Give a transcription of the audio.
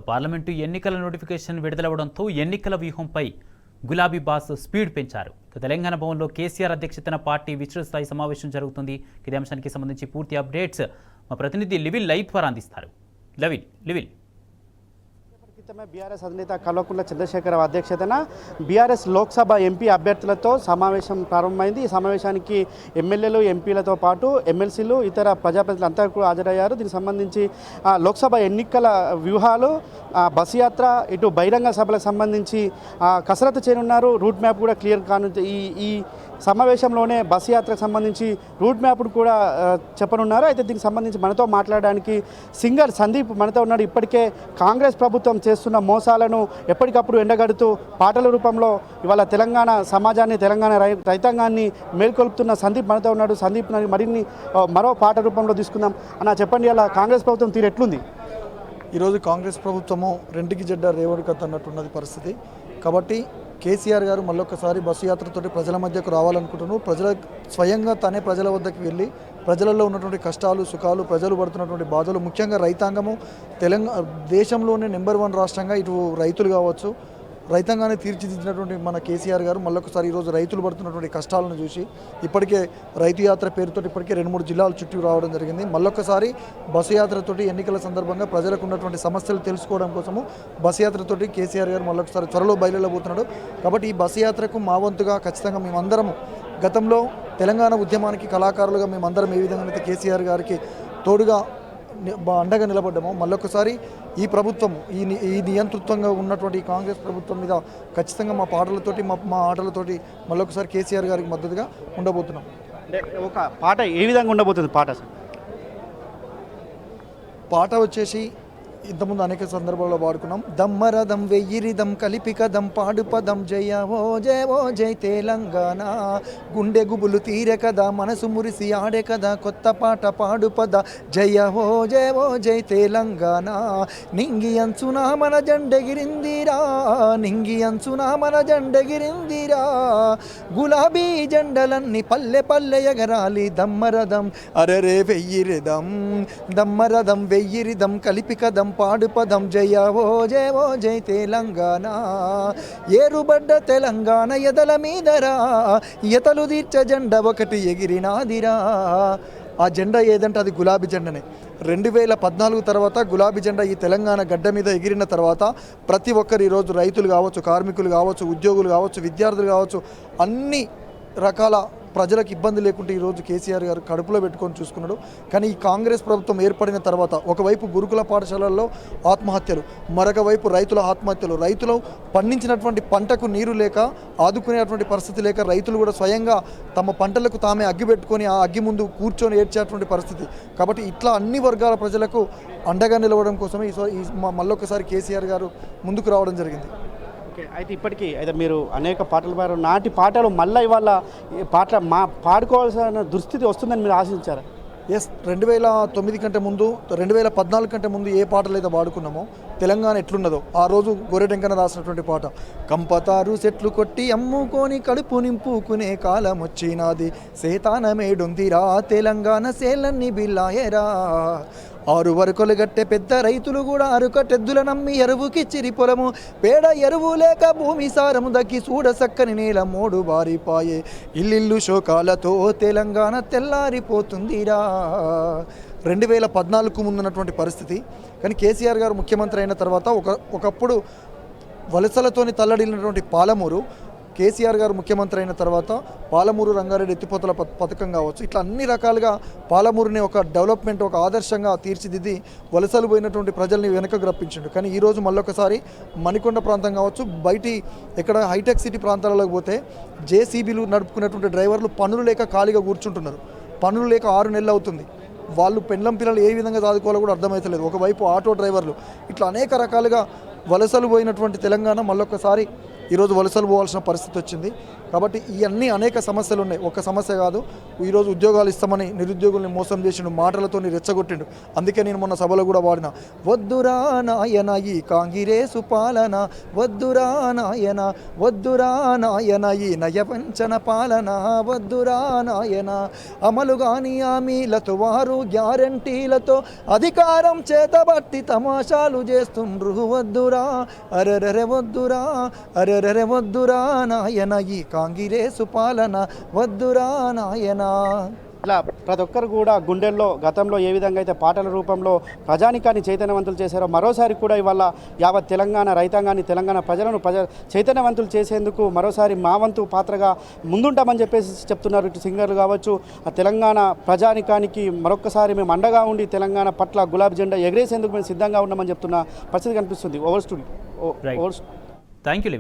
Parliament ఎన్నికల notification విడుదలవడంతో ఎన్నికల వ్యూహంపై గులాబీ బాస్ స్పీడ్ పెంచారు. తెలంగాణ భవన్లో కేసీఆర్ అధ్యక్షతన పార్టీ విస్తృత స్థాయి సమావేశం జరుగుతుంది. ఇదే అంశానికి సంబంధించి పూర్తి అప్డేట్స్ మా ప్రతినిధి లివిల్ లైవ్ ద్వారా అందిస్తారు. లివిల్ బీఆర్ఎస్ అధినేత కల్వకుంట్ల చంద్రశేఖరరావు అధ్యక్షతన బీఆర్ఎస్ లోక్సభ ఎంపీ అభ్యర్థులతో సమావేశం ప్రారంభమైంది. ఈ సమావేశానికి ఎమ్మెల్యేలు, ఎంపీలతో పాటు ఎమ్మెల్సీలు, ఇతర ప్రజాప్రతినిధులు అంతా కూడా హాజరయ్యారు. దీనికి సంబంధించి లోక్సభ ఎన్నికల వ్యూహాలు, బస్సు యాత్ర, ఇటు బహిరంగ సభలకు సంబంధించి కసరత్తు చేయనున్నారు. రూట్ మ్యాప్ కూడా క్లియర్ కాను. ఈ సమావేశంలోనే బస్సు యాత్రకు సంబంధించి రూట్ మ్యాప్ను కూడా చెప్పనున్నారు. అయితే దీనికి సంబంధించి మనతో మాట్లాడడానికి సింగర్ సందీప్ మనతో ఉన్నాడు. ఇప్పటికే కాంగ్రెస్ ప్రభుత్వం చేస్తున్న మోసాలను ఎప్పటికప్పుడు ఎండగడుతూ పాటల రూపంలో ఇవాళ తెలంగాణ సమాజాన్ని, తెలంగాణ రైతాంగాన్ని మేల్కొల్పుతున్న సందీప్ మనతో ఉన్నాడు. సందీప్ మరిన్ని మరో పాట రూపంలో తీసుకుందాం. అన్న చెప్పండి, అలా కాంగ్రెస్ ప్రభుత్వం తీరు ఎట్లుంది? ఈరోజు కాంగ్రెస్ ప్రభుత్వము రెండుకి జడ్డ రేవడి కథ అన్నట్టున్నది పరిస్థితి. కాబట్టి కేసీఆర్ గారు మళ్ళొక్కసారి బస్సు యాత్రతోటి ప్రజల మధ్యకు రావాలనుకుంటున్నారు. స్వయంగా తనే ప్రజల వద్దకు వెళ్ళి ప్రజలలో ఉన్నటువంటి కష్టాలు, సుఖాలు, ప్రజలు పడుతున్నటువంటి బాధలు, ముఖ్యంగా రైతాంగము దేశంలోనే నెంబర్ 1 రాష్ట్రంగా ఇటు రైతులు కావచ్చు, రైతాంగాన్ని తీర్చిదిద్దినటువంటి మన కేసీఆర్ గారు మళ్ళొకసారి ఈరోజు రైతులు పడుతున్నటువంటి కష్టాలను చూసి ఇప్పటికే రైతు యాత్ర పేరుతో ఇప్పటికే 2-3 జిల్లాలు చుట్టూ రావడం జరిగింది. మళ్ళొకసారి బస్సు యాత్రతోటి ఎన్నికల సందర్భంగా ప్రజలకు ఉన్నటువంటి సమస్యలు తెలుసుకోవడం కోసము బస్సు యాత్రతోటి కేసీఆర్ గారు మళ్ళొకసారి త్వరలో బయలుదేరబోతున్నాడు. కాబట్టి ఈ బస్సు యాత్రకు మా వంతుగా ఖచ్చితంగా మేమందరము గతంలో తెలంగాణ ఉద్యమానికి కళాకారులుగా మేమందరం ఏ విధంగా అయితే కేసీఆర్ గారికి తోడుగా అండగా నిలబడ్డాము, మళ్ళొకసారి ఈ ప్రభుత్వం ఈ నియంతృత్వంగా ఉన్నటువంటి కాంగ్రెస్ ప్రభుత్వం మీద ఖచ్చితంగా మా పాటలతోటి మా ఆటలతోటి మళ్ళొకసారి కేసీఆర్ గారికి మద్దతుగా ఉండబోతున్నాం. అంటే ఒక పాట ఏ విధంగా ఉండబోతుంది? పాట వచ్చేసి ఇంతకుముందు అనేక సందర్భాల్లో వాడుకున్నాం. దమ్మరదం వెయ్యిరిదం కలిపికదం పాడుపదం జయ ఓ జై తెలంగాణ, గుండె గుబులు తీరే కదా, మనసు మురిసి ఆడే కదా, కొత్త పాట పాడుపద జయ ఓ జై తెలంగాణ. నింగి అంచున మన జెండెగిరిందిరా, నింగి అంచున మన జెండెగిరిందిరా, గులాబీ జెండలన్నీ పల్లె పల్లె ఎగరాలి, దమ్మరదం అరరే వెయ్యిరిదం, దమ్మరదం వెయ్యిరిదం కలిపికదం పాడుపదం జయ ఓ జై తెలంగాణ. ఏరుబడ్డ తెలంగాణ ఎదల మీదరా, ఎతలు తీర్చ జెండ ఒకటి ఎగిరినాదిరా. ఆ జెండా ఏదంటే అది గులాబీ జెండనే. 2014 తర్వాత గులాబీ జెండా ఈ తెలంగాణ గడ్డ మీద ఎగిరిన తర్వాత ప్రతి ఒక్కరు ఈరోజు రైతులు కావచ్చు, కార్మికులు కావచ్చు, ఉద్యోగులు కావచ్చు, విద్యార్థులు కావచ్చు, అన్ని రకాల ప్రజలకు ఇబ్బంది లేకుంటే ఈరోజు కేసీఆర్ గారు కడుపులో పెట్టుకొని చూసుకున్నాడు. కానీ ఈ కాంగ్రెస్ ప్రభుత్వం ఏర్పడిన తర్వాత ఒకవైపు గురుకుల పాఠశాలల్లో ఆత్మహత్యలు, మరొక వైపు రైతుల ఆత్మహత్యలు, రైతులు పండించినటువంటి పంటకు నీరు లేక ఆదుకునేటువంటి పరిస్థితి లేక రైతులు కూడా స్వయంగా తమ పంటలకు తామే అగ్గి పెట్టుకొని ఆ అగ్గి ముందు కూర్చొని ఏడ్చేటువంటి పరిస్థితి. కాబట్టి ఇట్లా అన్ని వర్గాల ప్రజలకు అండగా నిలవడం కోసమే ఈ మళ్ళొకసారి కేసీఆర్ గారు ముందుకు రావడం జరిగింది. అయితే ఇప్పటికీ అయితే మీరు అనేక పాటలు పాడారు. నాటి పాటలు మళ్ళీ ఇవాళ పాడుకోవాల్సిన దుస్థితి వస్తుందని మీరు ఆశించారా? 2009 కంటే ముందు, 2014 కంటే ముందు ఏ పాటలు అయితే పాడుకున్నామో తెలంగాణ ఎట్లున్నదో ఆ రోజు గోరెటెంకన రాసినటువంటి పాట, కంపతారు సెట్లు కొట్టి అమ్ముకొని కడుపు నింపుకునే కాలం వచ్చినాది, సేతానమేడుందిరా తెలంగాణ సేలన్ని బిల్లాయరా. 6 వరకులు గట్టే పెద్ద రైతులు కూడా అరుకటెద్దుల నమ్మి ఎరువుకిచ్చిరి పొలము, పేడ ఎరువు లేక భూమి సారము దక్కి చూడ సక్కని నేల మోడు బారిపాయే, ఇల్లిల్లు శోకాలతో తెలంగాణ తెల్లారిపోతుందిరా. 2014కు ముందున్నటువంటి పరిస్థితి. కానీ కేసీఆర్ గారు ముఖ్యమంత్రి అయిన తర్వాత ఒకప్పుడు వలసలతోని తల్లడిల్లినటువంటి పాలమూరు, కేసీఆర్ గారు ముఖ్యమంత్రి అయిన తర్వాత పాలమూరు రంగారెడ్డి ఎత్తిపోతల పథకం కావచ్చు, ఇట్లా అన్ని రకాలుగా పాలమూరుని ఒక డెవలప్మెంట్, ఒక ఆదర్శంగా తీర్చిదిద్ది వలసలు పోయినటువంటి ప్రజల్ని వెనకకు రప్పించిండు. కానీ ఈరోజు మళ్ళొకసారి మణికొండ ప్రాంతం కావచ్చు, బయటి ఎక్కడ హైటెక్ సిటీ ప్రాంతాలకు పోతే జేసీబీలు నడుపుకున్నటువంటి డ్రైవర్లు పనులు లేక ఖాళీగా కూర్చుంటున్నారు. పనులు లేక 6 నెలలు అవుతుంది. వాళ్ళు పెండ్లం పిల్లలు ఏ విధంగా చదువుకోవాలో కూడా అర్థమవుతలేదు. ఒకవైపు ఆటో డ్రైవర్లు, ఇట్లా అనేక రకాలుగా వలసలు పోయినటువంటి తెలంగాణ మళ్ళొకసారి ఈరోజు వలసలు పోవాల్సిన పరిస్థితి వచ్చింది. కాబట్టి ఇవన్నీ అనేక సమస్యలు ఉన్నాయి. ఒక సమస్య కాదు. ఈరోజు ఉద్యోగాలు ఇస్తామని నిరుద్యోగుల్ని మోసం చేసిండు, మాటలతో రెచ్చగొట్టిండు. అందుకే నేను మొన్న సభలో కూడా వాడిన, వద్దురా నాయన ఈ కాంగిరేసు పాలన, వద్దురా నాయన, వద్దురా నాయన ఈ నయవంచన పాలన, వద్దురా నాయన. అమలు కాని హామీలతో వారు గ్యారంటీలతో అధికారం చేతబట్టి తమాషాలు చేస్తుండ్రు, వద్దురా అరెరెరె వద్దురా అరెరెరె వద్దురా నాయన ఈ కాంగిరేసు పాలన, వద్దురా నాయనా. ఇలా ప్రతి ఒక్కరు కూడా గుండెల్లో గతంలో ఏ విధంగా అయితే పాటల రూపంలో ప్రజానికాన్ని చైతన్యవంతులు చేశారో మరోసారి కూడా ఇవాళ యావత్ తెలంగాణ రైతాంగాన్ని, తెలంగాణ ప్రజలను చైతన్యవంతులు చేసేందుకు మరోసారి మా వంతు పాత్రగా ముందుంటామని చెప్పేసి చెప్తున్నారు. ఇటు సింగర్లు కావచ్చు, ఆ తెలంగాణ ప్రజానికానికి మరొకసారి మేము అండగా ఉండి తెలంగాణ పట్ల గులాబీ జెండా ఎగరేసేందుకు మేము సిద్ధంగా ఉన్నామని చెప్తున్న పరిస్థితి కనిపిస్తుంది. Over studio. Thank you.